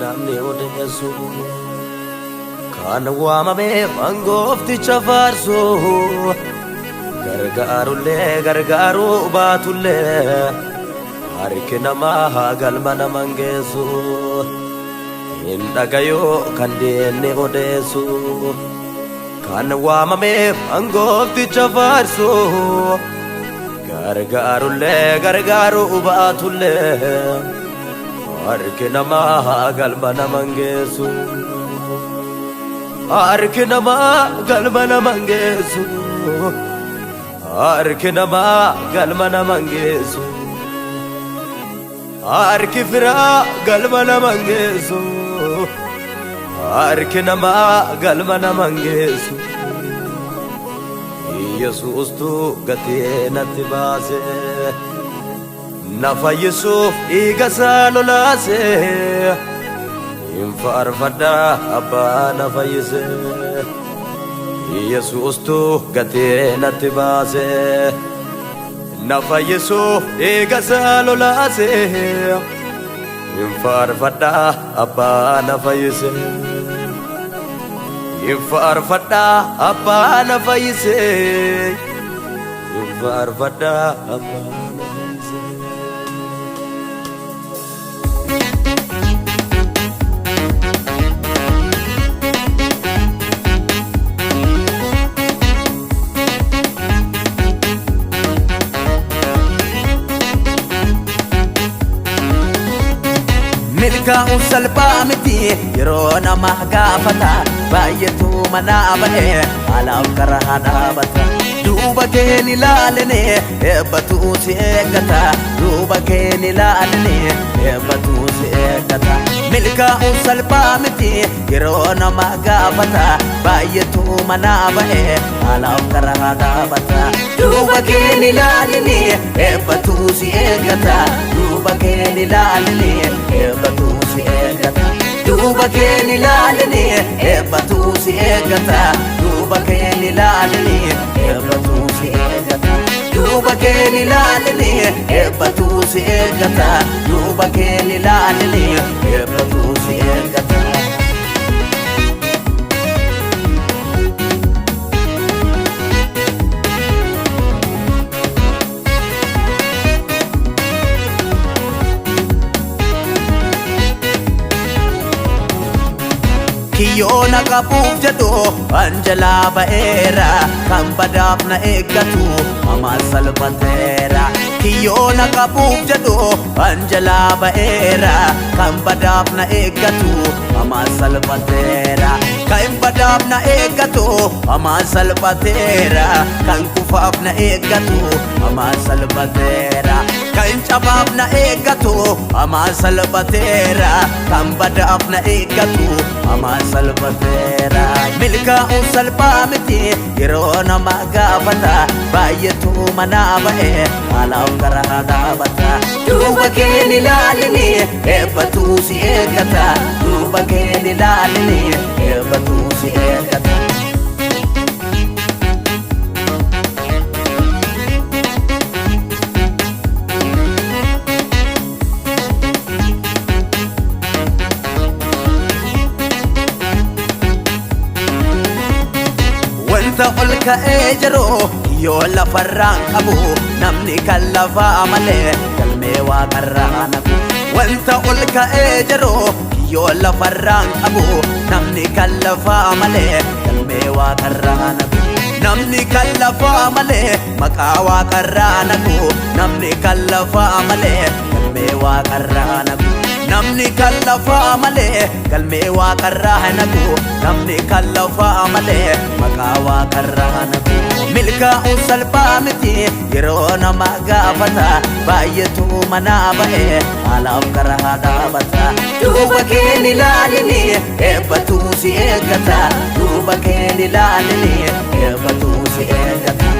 namni odeessu kan waamame mangoofticha faarsu gargaarullee gargaaruu baatullee harki namaa galma naman geessu hin dhagayoo kan deenne odeessu kan waamame mangoofticha faarsu gargaarullee gargaaruu baatullee harki namaa galma naman geessu harki namaa galma naman geessu harki namaa galma naman geessu harki firaa galma naman geessu harki namaa galma naman geessu Yesuustu gatee natti baase na fayyisuuf dhiiga isaa lolaase hin faarfadha abbaa na fayyise Yesuustu gatee natti baase na fayyisuuf dhiiga isaa lolaase hin faarfadha abbaa na fayyise hin faarfadha abbaa na fayyise hin faarfadha abbaa na fayyise milkaa'uun salphaa miti yeroo nama gaafata baay'eetu mana abane alaaf karaa dhaabata duuba keen ilaalene eebbatuu si eeggata duuba keen ilaalene eebbatuu si eeggata milkaa'uun salphaa miti yeroo nama gaafata baay'eetu mana abane alaaf karaa dhaabata duuba keen ilaalene eebbatuu si eeggata duuba keen ilaalene eebbatuu si eeggata duuba keen ilaalene eebbatuu si eeggata duuba keen ilaalene eebbatuu si eeggata duuba keen ilaalene eebbatuu si eeggata duuba keen ilaalene eebbatuu si eeggata Kiyyoona qabuuf jedhu anjalaa ba'eera kan badaaf na eeggatu amaan salphateera Kiyyoona qabuuf jedhu anjalaa ba'eera kan badaaf na eeggatu amaan salphateera kan badaaf na eeggatu amaan salphateera kan kufaaf na eeggatu amaan salphateera kan cabaaf na eeggatu amaan salphateera kan badaaf na eeggatu amaan salphateera milkaa'uun salphaa miti yeroo nama gaafata baay'eetu mana ba'e alaaf karaa dhaabata duuba keen ilaalini eebbatuu si eeggata duuba keen ilaalini eebbatuu si eeggata wanta ol ka'ee jiru yoo lafarraan qabu namni kan lafaa malee galmee waaqarraa nabu wanta ol ka'ee jiru yoo lafarraan qabu namni kan lafaa malee galmee waaqarraa nabu namni kan lafaa malee maqaa waaqarraa nabu namni kan lafaa malee galmee waaqarraa nabu namni kan lafaa malee galmee waaqarraa nabu namni kan lafaa malee maqaa waaqarraa nabu milkaa'uun salphaa miti yeroo nama gaafata baay'eetu mana ba'e alaaf karaa dhaabata duuba keen ilaalini eebbatuu si eeggata duuba keen ilaalini eebbatuu si eeggata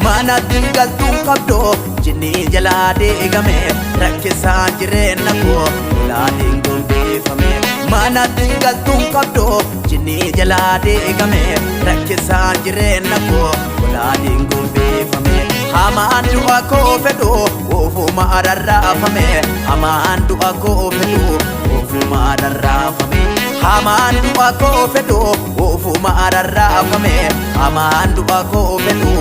mana dingaltuun qabdu jinni jalaa deegame rakkisaan jireenya koo ilaaleen gumbeeffame manatti galtuun qabdu jinni jalaa deegame rakkisaan jireenya koo walaaliin gumbeeffame hamaan du'a koo fedhu ofuma rarraafame hamaan du'a koo fedhu ofuma rarraafame hamaan du'a koo fedhu ofuma rarraafame hamaan du'a koo fedhu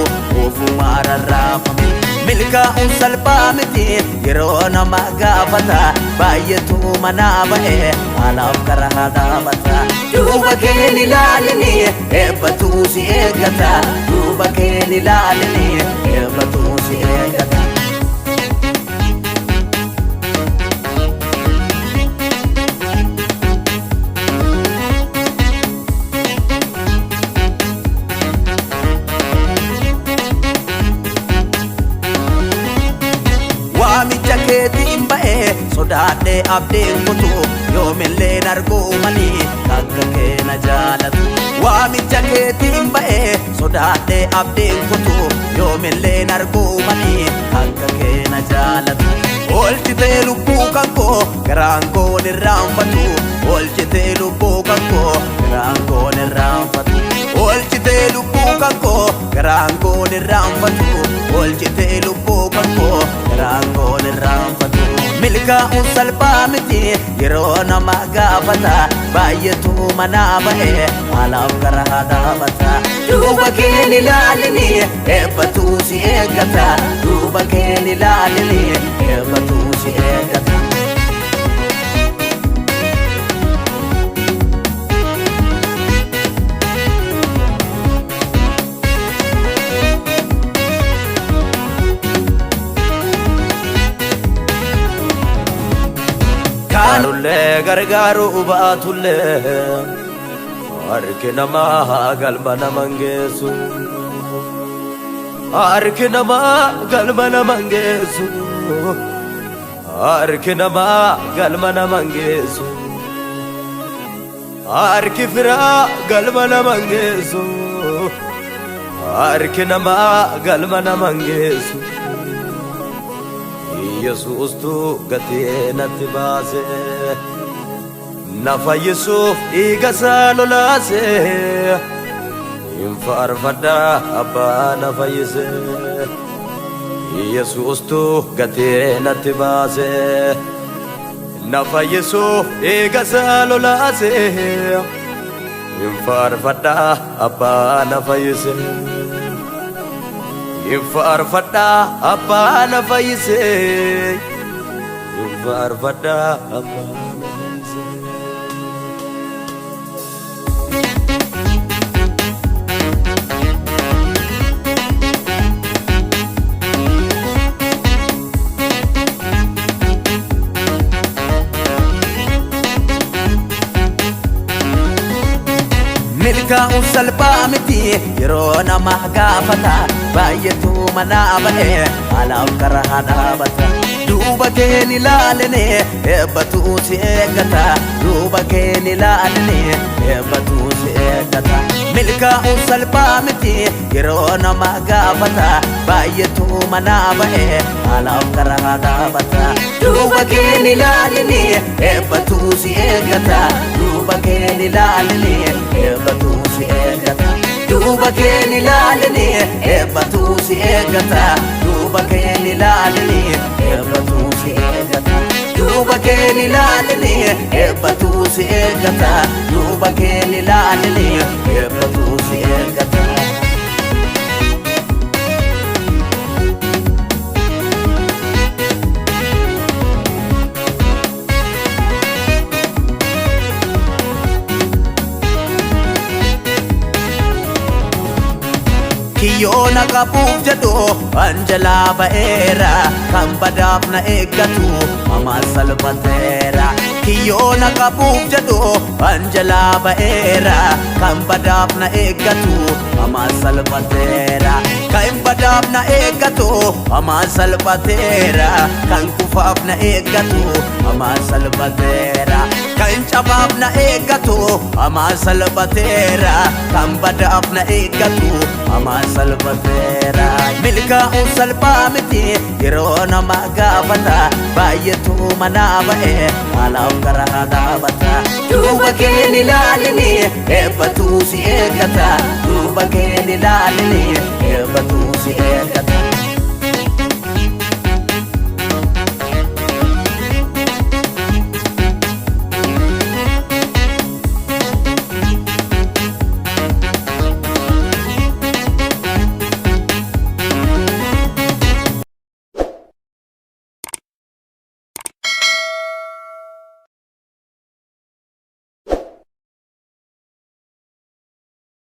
ofuma rarraafame milkaa'uun salphaa miti yeroo nama gaafata baay'eetu manaa ba'e haalaaf karaa dhaabata duuba keen ilaalini eebbatuu si eeggata duuba keen ilaalini eebbatuu si eeggata. Waamicha keetiin ba'e sodaadhee abdeen kutu yoomillee arguu manii akka keena jaalatu waamicha keetiin ba'e sodaadhee abdeen kutu yoomillee arguu manii akka keena jaalatu oolchitee lubbuu kan koo garaan koo irraanfatu oolchitee lubbuu kan koo garaan koo irraanfatu oolchitee lubbuu kan koo garaan koo irraanfatu oolchitee lubbuu kan koo garaan koo irraanfatu milkaa'uun salphaa miti yeroo nama gaafata baay'eetu manaa ba'e haalaaf karaa dhaabata duuba keen ilaalini eebbatuu si eeggata duuba keen ilaalini eebbatuu si eeggata. Kaanullee gargaaru baatullee harki namaa galma naman geessu harki namaa galma naman geessu harki namaa galma naman geessu harki firaa galma naman geessu harki namaa galma naman geessu. Yesuus tu gatii natti baase na fayyisuuf dhiiga isaa lolaase hin faarfadha abbaa na fayyise Yesuus tu gatii natti baase na fayyisuuf dhiiga isaa lolaase hin faarfadha abbaa na fayyise Infarfada apa na faise Infarfada apa na faise milkaa'uun salphaa miti yeroo nama gaafata baay'eetu manaa ba'e haalaaf karaa dhaabata duuba keen ilaalini eebbatuu si eeggata duuba keen ilaalini eebbatuu si eeggata milkaa'uun salphaa miti yeroo nama gaafata baay'eetu manaa ba'e haalaaf karaa dhaabata duuba keen ilaalini eebbatuu si eeggata duuba keen ilaalini eebbatuu si eeggata duuba keen ilaalini eebbatuu si eeggata duuba keen ilaalini eebbatuu si eeggata duuba keen ilaalini eebbatuu si eeggata duuba keen ilaalini eebbatuu si eeggata. Kiyyoona qabuuf jedhu anjalaa ba'eera kan badaaf na eeggatu amaan salphateera kiyyoona qabuuf jedhu anjalaa ba'eera kan badaaf na eeggatu amaan salphateera kan badaaf na eeggatu amaan salphateera kan kufaaf na eeggatu amaan salphateera Kan cabaaf na eeggatu hamaan salphateera kan badaaf na eeggatu hamaan salphateera milkaa'uun salphaa miti yeroo nama gaafata baay'eetu manaa ba'e alaaf karaa dhaabata duuba keen ilaalini eebbatuu si eeggata duuba keen ilaalini eebbatuu si eeggata